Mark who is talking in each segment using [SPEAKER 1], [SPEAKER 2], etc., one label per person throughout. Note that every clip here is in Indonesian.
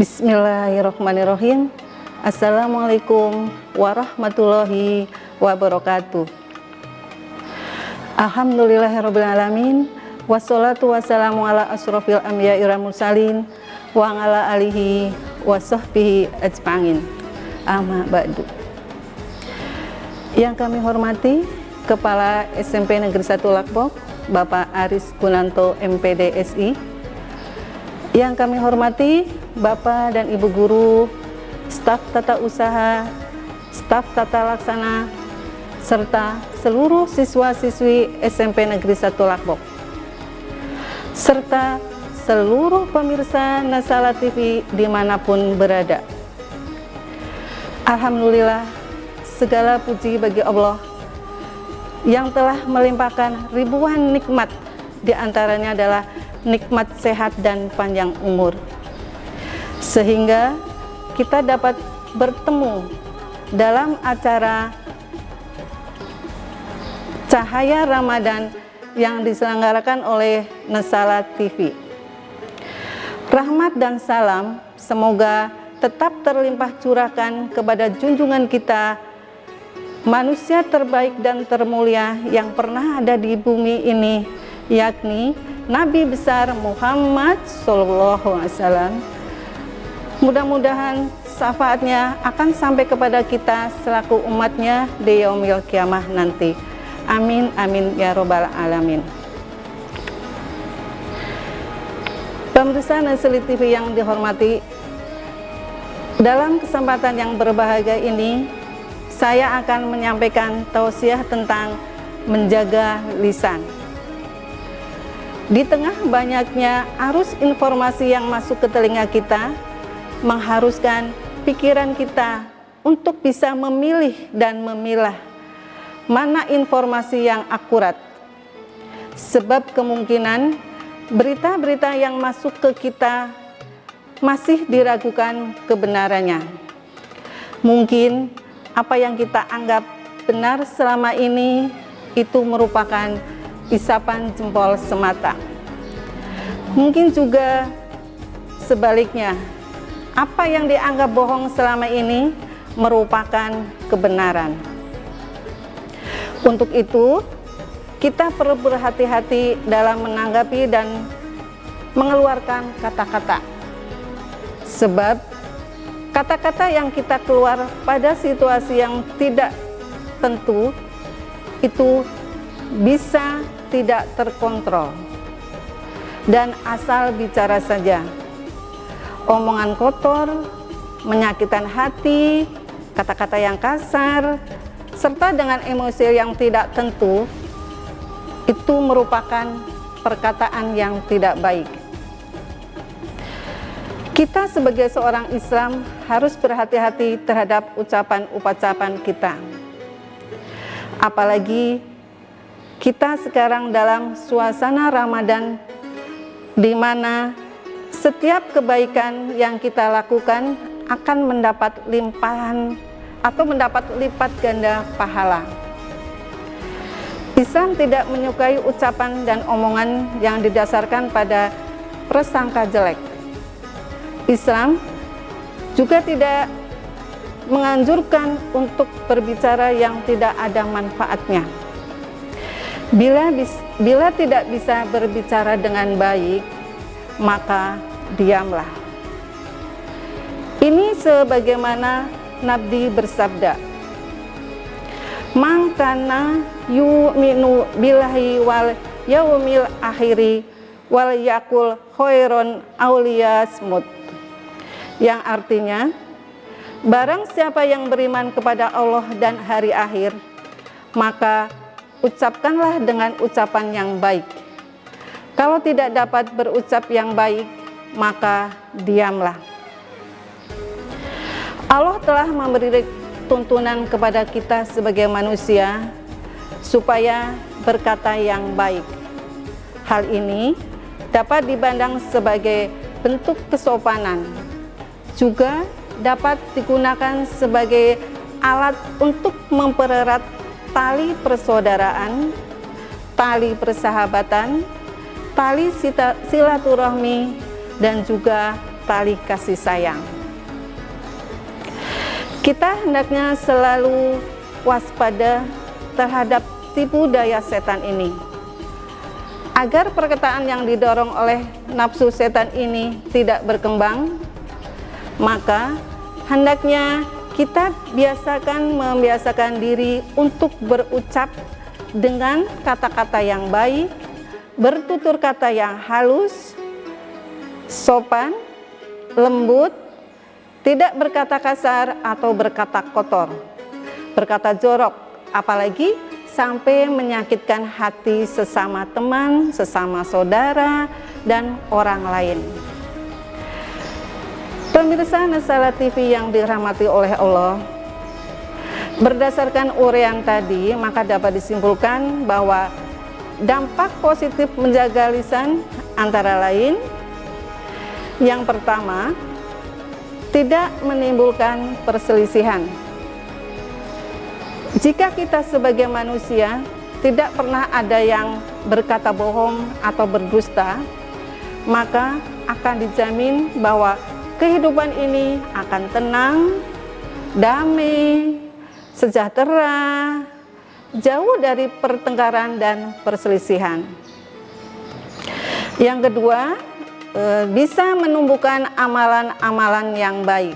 [SPEAKER 1] Bismillahirrahmanirrahim. Assalamualaikum warahmatullahi wabarakatuh. Alhamdulillahirrabbilalamin. Wassalatu wassalamu ala asrofil anbiya'i wal mursalin wa ala alihi wa sahbihi ajma'in. Amma ba'du. Yang kami hormati Kepala SMP Negeri 1 Lakbok, Bapak Aris Gunanto MPD SI. Yang kami hormati Bapak dan Ibu Guru, staf tata usaha, staf tata laksana, serta seluruh siswa-siswi SMP Negeri 1 Lakbok, serta seluruh pemirsa Nasala TV dimanapun berada. Alhamdulillah, segala puji bagi Allah yang telah melimpahkan ribuan nikmat, diantaranya adalah nikmat sehat dan panjang umur, sehingga kita dapat bertemu dalam acara Cahaya Ramadan yang diselenggarakan oleh Nasala TV. Rahmat dan salam semoga tetap terlimpah curahkan kepada junjungan kita, manusia terbaik dan termulia yang pernah ada di bumi ini, yakni Nabi besar Muhammad SAW. Mudah-mudahan syafaatnya akan sampai kepada kita selaku umatnya di yaumil kiamah nanti. Amin amin ya robbal alamin. Pemirsa Nasala TV yang dihormati, dalam kesempatan yang berbahagia ini saya akan menyampaikan tausiah tentang menjaga lisan. Di tengah banyaknya arus informasi yang masuk ke telinga kita, mengharuskan pikiran kita untuk bisa memilih dan memilah mana informasi yang akurat. Sebab kemungkinan berita-berita yang masuk ke kita masih diragukan kebenarannya. Mungkin apa yang kita anggap benar selama ini itu merupakan isapan jempol semata. Mungkin juga sebaliknya, apa yang dianggap bohong selama ini merupakan kebenaran. Untuk itu, kita perlu berhati-hati dalam menanggapi dan mengeluarkan kata-kata. Sebab kata-kata yang kita keluar pada situasi yang tidak tentu itu bisa tidak terkontrol dan asal bicara saja. Omongan kotor, menyakitkan hati, kata-kata yang kasar, serta dengan emosi yang tidak tentu, itu merupakan perkataan yang tidak baik. Kita sebagai seorang Islam harus berhati-hati terhadap ucapan-ucapan kita. Apalagi kita sekarang dalam suasana Ramadan, di mana setiap kebaikan yang kita lakukan akan mendapat limpahan atau mendapat lipat ganda pahala. Islam tidak menyukai ucapan dan omongan yang didasarkan pada prasangka jelek. Islam juga tidak menganjurkan untuk berbicara yang tidak ada manfaatnya. Bila tidak bisa berbicara dengan baik, maka diamlah. Ini sebagaimana Nabi bersabda, "Man kana yu'minu billahi wal yaumil akhiri wal yakul khairon aw liyasmut." Yang artinya, barang siapa yang beriman kepada Allah dan hari akhir, maka ucapkanlah dengan ucapan yang baik. Kalau tidak dapat berucap yang baik, maka diamlah. Allah telah memberi tuntunan kepada kita sebagai manusia supaya berkata yang baik. Hal ini dapat dipandang sebagai bentuk kesopanan, juga dapat digunakan sebagai alat untuk mempererat tali persaudaraan, tali persahabatan, tali silaturahmi, dan juga tali kasih sayang. Kita hendaknya selalu waspada terhadap tipu daya setan ini. Agar perkataan yang didorong oleh nafsu setan ini tidak berkembang, maka hendaknya kita membiasakan diri untuk berucap dengan kata-kata yang baik, bertutur kata yang halus, sopan, lembut, tidak berkata kasar atau berkata kotor, berkata jorok, apalagi sampai menyakitkan hati sesama teman, sesama saudara, dan orang lain. Pemirsa Nasala TV yang dirahmati oleh Allah, berdasarkan uraian tadi, maka dapat disimpulkan bahwa dampak positif menjaga lisan antara lain, yang pertama, tidak menimbulkan perselisihan. Jika kita sebagai manusia tidak pernah ada yang berkata bohong atau berdusta, maka akan dijamin bahwa kehidupan ini akan tenang, damai, sejahtera, jauh dari pertengkaran dan perselisihan. Yang kedua, bisa menumbuhkan amalan-amalan yang baik.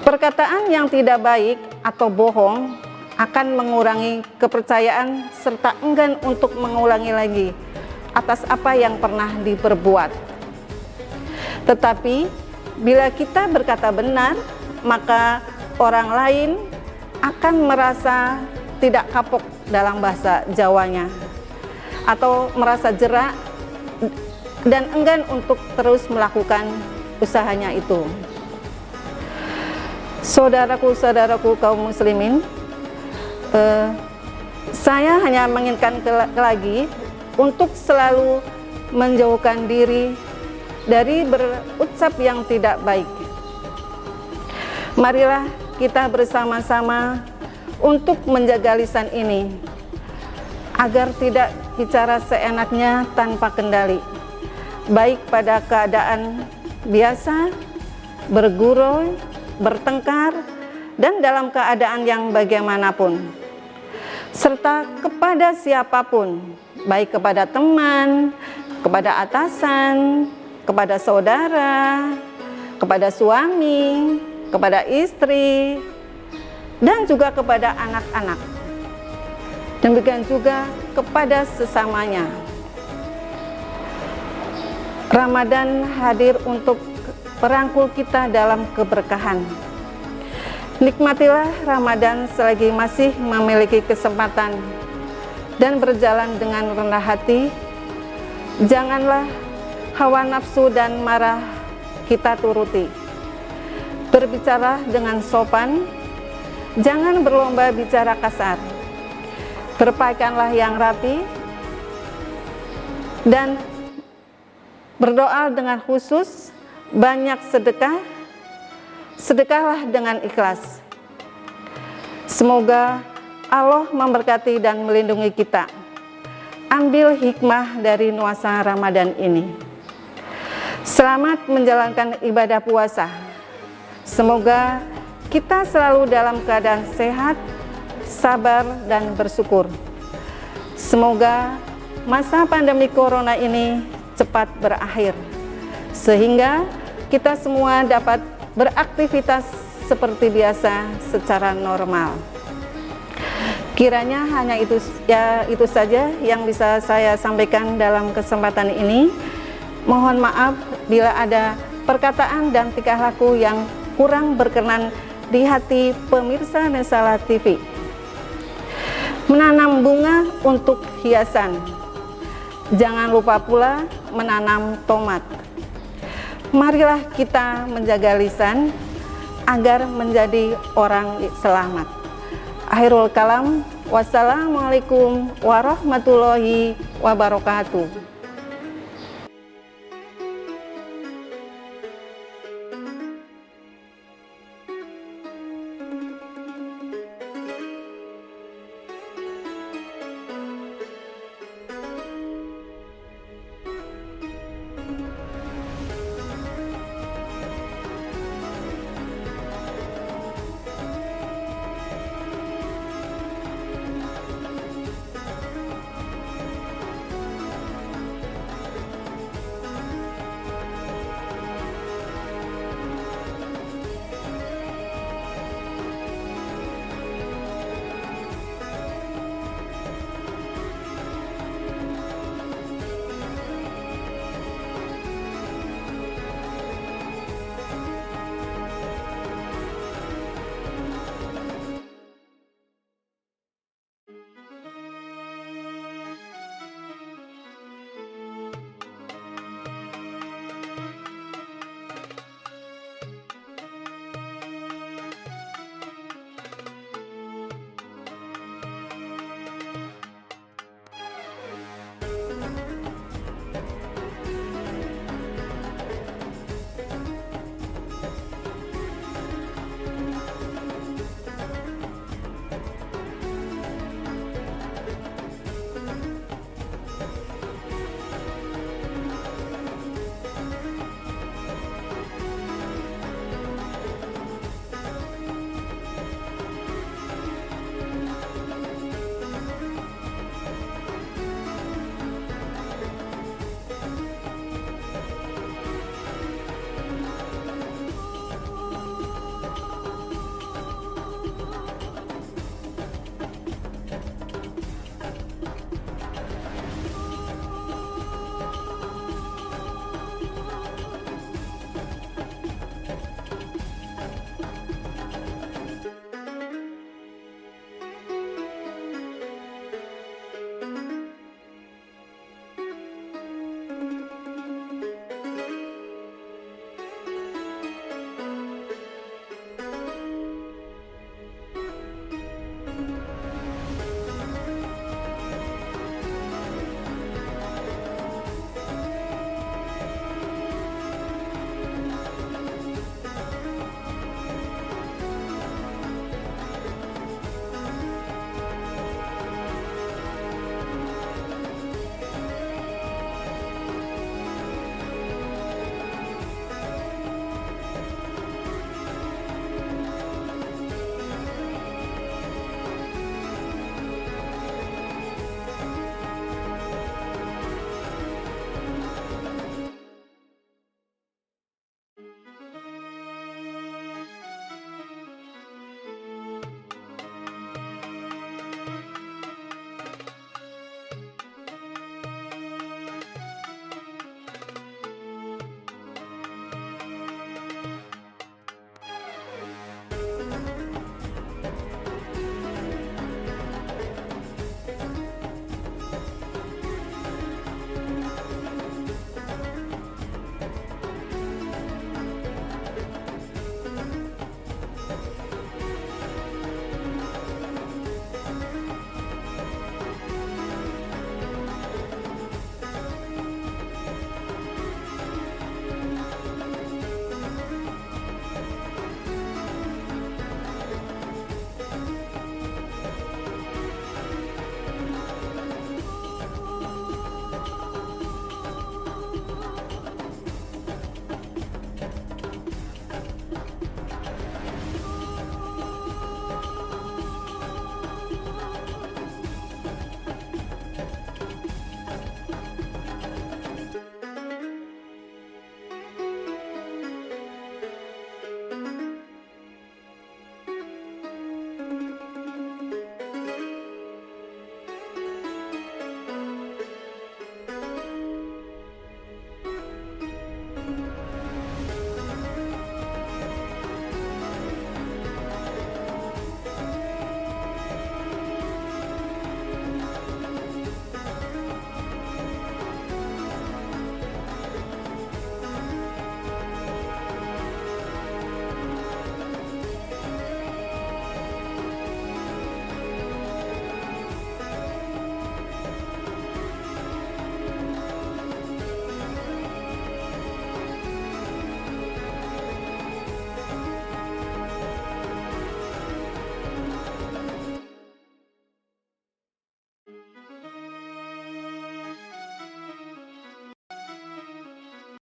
[SPEAKER 1] Perkataan yang tidak baik atau bohong akan mengurangi kepercayaan serta enggan untuk mengulangi lagi atas apa yang pernah diperbuat. Tetapi bila kita berkata benar, maka orang lain akan merasa tidak kapok dalam bahasa Jawanya, atau merasa jerak dan enggan untuk terus melakukan usahanya itu. Saudaraku kaum muslimin, saya hanya mengingatkan lagi untuk selalu menjauhkan diri dari berucap yang tidak baik. Marilah kita bersama-sama untuk menjaga lisan ini agar tidak bicara seenaknya tanpa kendali, baik pada keadaan biasa, bergurau, bertengkar, dan dalam keadaan yang bagaimanapun, serta kepada siapapun, baik kepada teman, kepada atasan, kepada saudara, kepada suami, kepada istri, dan juga kepada anak-anak. Demikian juga kepada sesamanya. Ramadan hadir untuk merangkul kita dalam keberkahan. Nikmatilah Ramadan selagi masih memiliki kesempatan dan berjalan dengan rendah hati. Janganlah hawa nafsu dan marah kita turuti. Berbicara dengan sopan, jangan berlomba bicara kasar. Berpakaianlah yang rapi dan berdoa dengan khusus. Banyak sedekah, sedekahlah dengan ikhlas. Semoga Allah memberkati dan melindungi kita. Ambil hikmah dari nuansa Ramadan ini. Selamat menjalankan ibadah puasa. Semoga kita selalu dalam keadaan sehat, sabar, dan bersyukur. Semoga masa pandemi corona ini cepat berakhir, sehingga kita semua dapat beraktivitas seperti biasa secara normal. Kiranya hanya itu saja yang bisa saya sampaikan dalam kesempatan ini. Mohon maaf bila ada perkataan dan tingkah laku yang kurang berkenan di hati pemirsa Nasala TV. Menanam bunga untuk hiasan. Jangan lupa pula menanam tomat. Marilah kita menjaga lisan agar menjadi orang selamat. Akhirul kalam, wassalamualaikum warahmatullahi wabarakatuh.